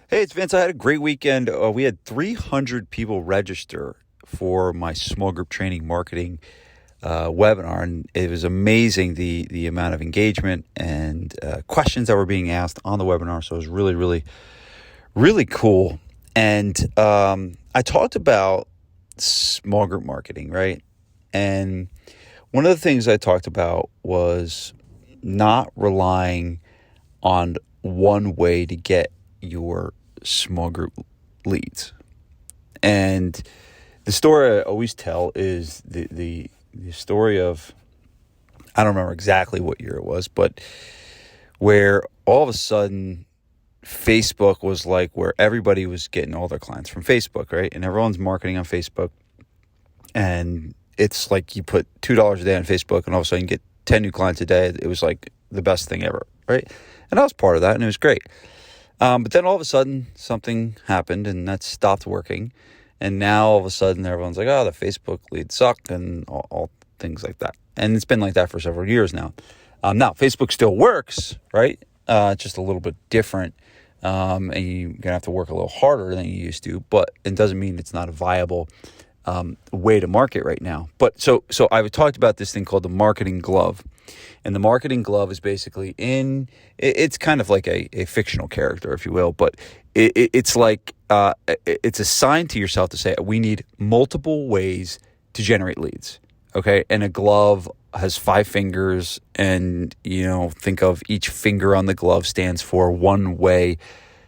Hey, it's Vince. I had a great weekend. We had 300 people register for my small group training marketing webinar, and it was amazing the amount of engagement and questions that were being asked on the webinar. So it was really, really, really cool. And I talked about small group marketing, right? And one of the things I talked about was not relying on one way to get your small group leads. And the story I always tell is the story of, I don't remember exactly what year it was, but where all of a sudden Facebook was like where everybody was getting all their clients from Facebook, right? And everyone's marketing on Facebook. And it's like you put $2 a day on Facebook and all of a sudden you get 10 new clients a day. It was like the best thing ever, right? And I was part of that, and it was great. But then all of a sudden something happened and that stopped working. And now all of a sudden everyone's like, oh, the Facebook leads suck and all things like that. And it's been like that for several years now. Now Facebook still works, right? Just a little bit different. And you're going to have to work a little harder than you used to, but it doesn't mean it's not a viable way to market right now. But so I talked about this thing called the marketing glove. And the marketing glove is basically it's kind of like a fictional character, if you will, but it's like it's assigned to yourself to say, we need multiple ways to generate leads. Okay. And a glove has 5 fingers, and, think of each finger on the glove stands for one way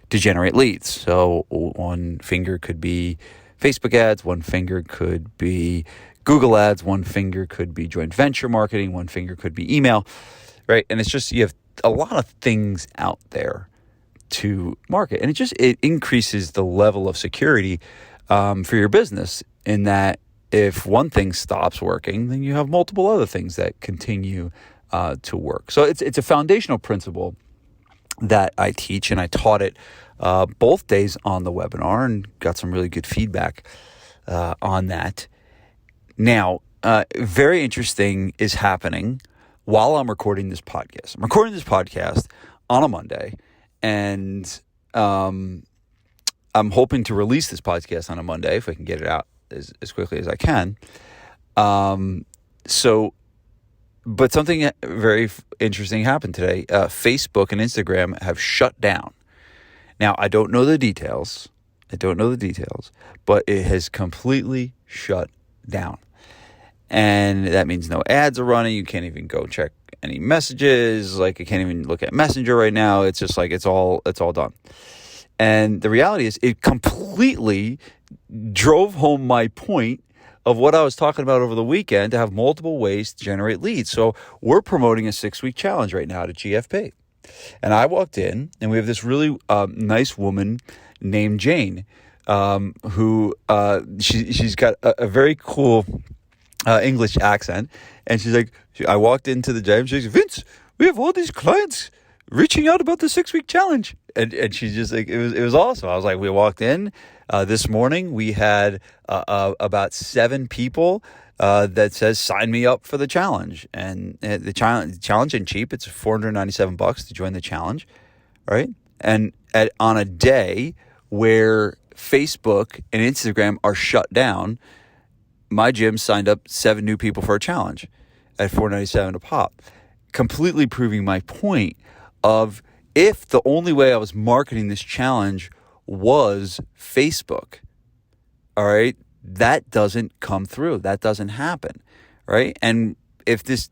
to generate leads. So one finger could be Facebook ads, one finger could be Google ads, one finger could be joint venture marketing, one finger could be email, right? And it's just, you have a lot of things out there to market. And it increases the level of security for your business, in that if one thing stops working, then you have multiple other things that continue to work. So it's a foundational principle that I teach, and I taught it both days on the webinar and got some really good feedback on that. Now, very interesting is happening while I'm recording this podcast. I'm recording this podcast on a Monday, and I'm hoping to release this podcast on a Monday if I can get it out as quickly as I can. But something very interesting happened today. Facebook and Instagram have shut down. Now, I don't know the details, but it has completely shut down. And that means no ads are running. You can't even go check any messages. Like, I can't even look at Messenger right now. It's just like it's all done. And the reality is, it completely drove home my point of what I was talking about over the weekend, to have multiple ways to generate leads. So we're promoting a 6-week challenge right now to GFP. And I walked in, and we have this really nice woman named Jane, who she's got a very cool English accent. And she's like, I walked into the gym, she's like, Vince, we have all these clients reaching out about the 6-week challenge. And she's just like, it was awesome. I was like, we walked in this morning, we had about 7 people that says, sign me up for the challenge. And the challenge ain't cheap. It's $497 to join the challenge, right? And on a day where Facebook and Instagram are shut down, my gym signed up 7 new people for a challenge at $497 a pop, completely proving my point of, if the only way I was marketing this challenge was Facebook, all right, that doesn't come through. That doesn't happen, right? And if it is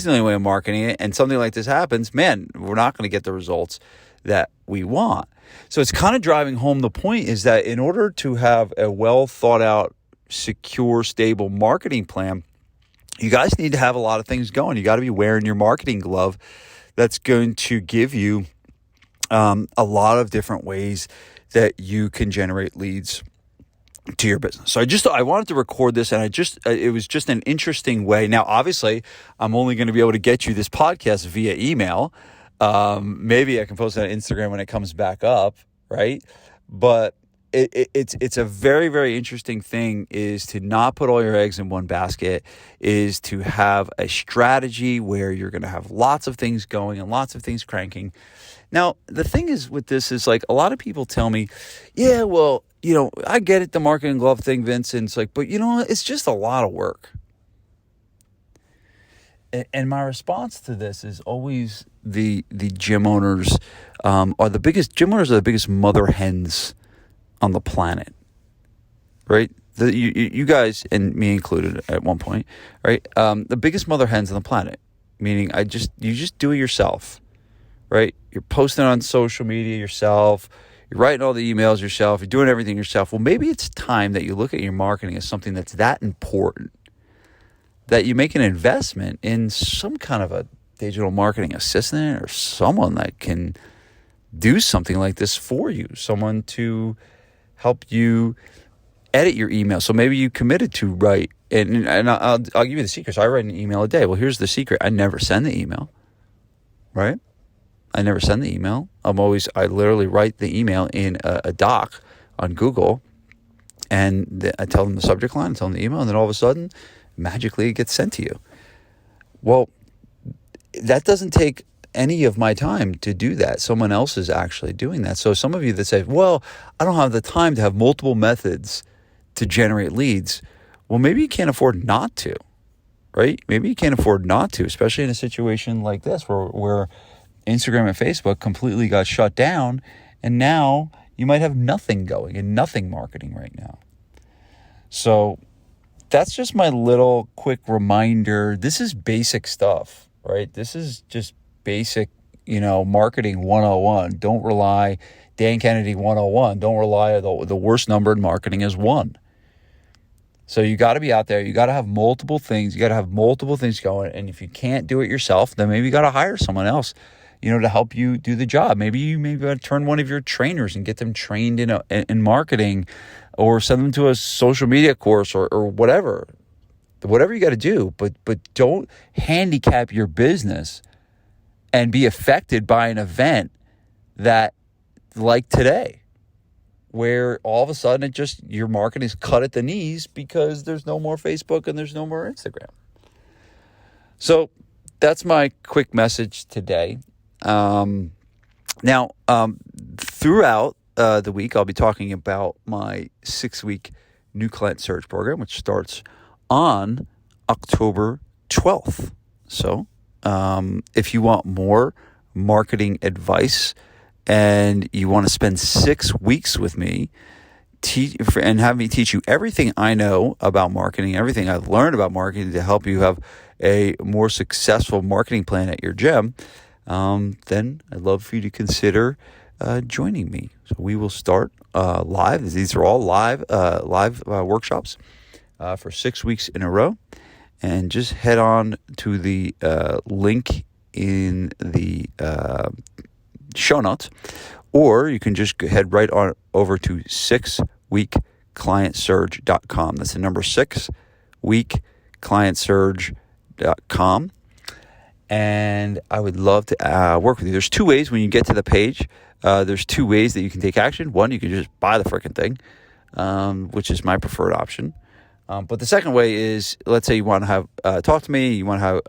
the only way of marketing it, and something like this happens, man, we're not going to get the results that we want. So it's kind of driving home the point, is that in order to have a well thought out, secure, stable marketing plan, you guys need to have a lot of things going. You got to be wearing your marketing glove. That's going to give you a lot of different ways that you can generate leads to your business. So I wanted to record this, and it was just an interesting way. Now, obviously, I'm only going to be able to get you this podcast via email. Maybe I can post it on Instagram when it comes back up, right? But it's a very, very interesting thing, is to not put all your eggs in one basket, is to have a strategy where you're going to have lots of things going and lots of things cranking. Now, the thing is with this is like a lot of people tell me, yeah, well, I get it, the marketing glove thing, Vince. And it's like, but it's just a lot of work. And my response to this is always the gym owners are the biggest mother hens on the planet, right? You guys, and me included at one point, right? The biggest mother hens on the planet, meaning you just do it yourself, right? You're posting on social media yourself. You're writing all the emails yourself. You're doing everything yourself. Well, maybe it's time that you look at your marketing as something that's that important, that you make an investment in some kind of a digital marketing assistant or someone that can do something like this for you, someone to help you edit your email. So maybe you committed to write, and I'll give you the secret. So I write an email a day. Well, here's the secret. I never send the email, right? I never send the email. I literally write the email in a doc on Google, and I tell them the subject line, I tell them the email, and then all of a sudden, magically it gets sent to you. Well, that doesn't take any of my time to do that. Someone else is actually doing that. So some of you that say, well, I don't have the time to have multiple methods to generate leads. Well, maybe you can't afford not to, right? Maybe you can't afford not to, especially in a situation like this where Instagram and Facebook completely got shut down, and now you might have nothing going and nothing marketing right now. So that's just my little quick reminder. This is basic stuff, right? This is just basic, marketing 101. Don't rely, Dan Kennedy 101, don't rely on the worst number in marketing is 1. So you got to be out there. You got to have multiple things. You got to have multiple things going. And if you can't do it yourself, then maybe you got to hire someone else, to help you do the job. Maybe you got to turn one of your trainers and get them trained in marketing, or send them to a social media course or whatever you got to do. But don't handicap your business and be affected by an event that, like today, where all of a sudden your marketing is cut at the knees because there's no more Facebook and there's no more Instagram. So that's my quick message today. Now, throughout the week, I'll be talking about my 6-week new client search program, which starts on October 12th. So if you want more marketing advice and you want to spend 6 weeks with me and have me teach you everything I know about marketing, everything I've learned about marketing to help you have a more successful marketing plan at your gym, then I'd love for you to consider joining me. So we will start live. These are all live workshops for 6 weeks in a row. And just head on to the link in the show notes, or you can just head right on over to 6weekclientsurge.com. That's the number 6weekclientsurge.com. And I would love to work with you. There's 2 ways when you get to the page. There's 2 ways that you can take action. One, you can just buy the freaking thing, which is my preferred option. But the second way is, let's say you want to have talk to me. You want to have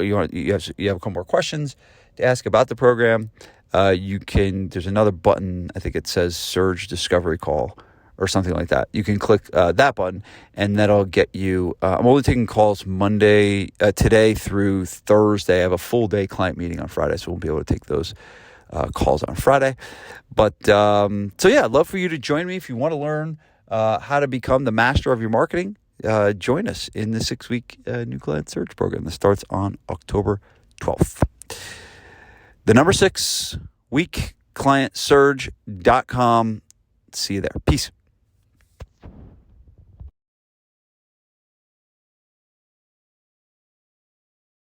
you have a couple more questions to ask about the program. You can. There's another button. I think it says Surge Discovery Call or something like that. You can click that button, and that'll get you. I'm only taking calls today through Thursday. I have a full day client meeting on Friday, so we'll be able to take those calls on Friday. But so yeah, I'd love for you to join me if you want to learn how to become the master of your marketing. Join us in the 6-week new client search program that starts on October 12th. The number 6weekclientsurge.com. See you there. Peace.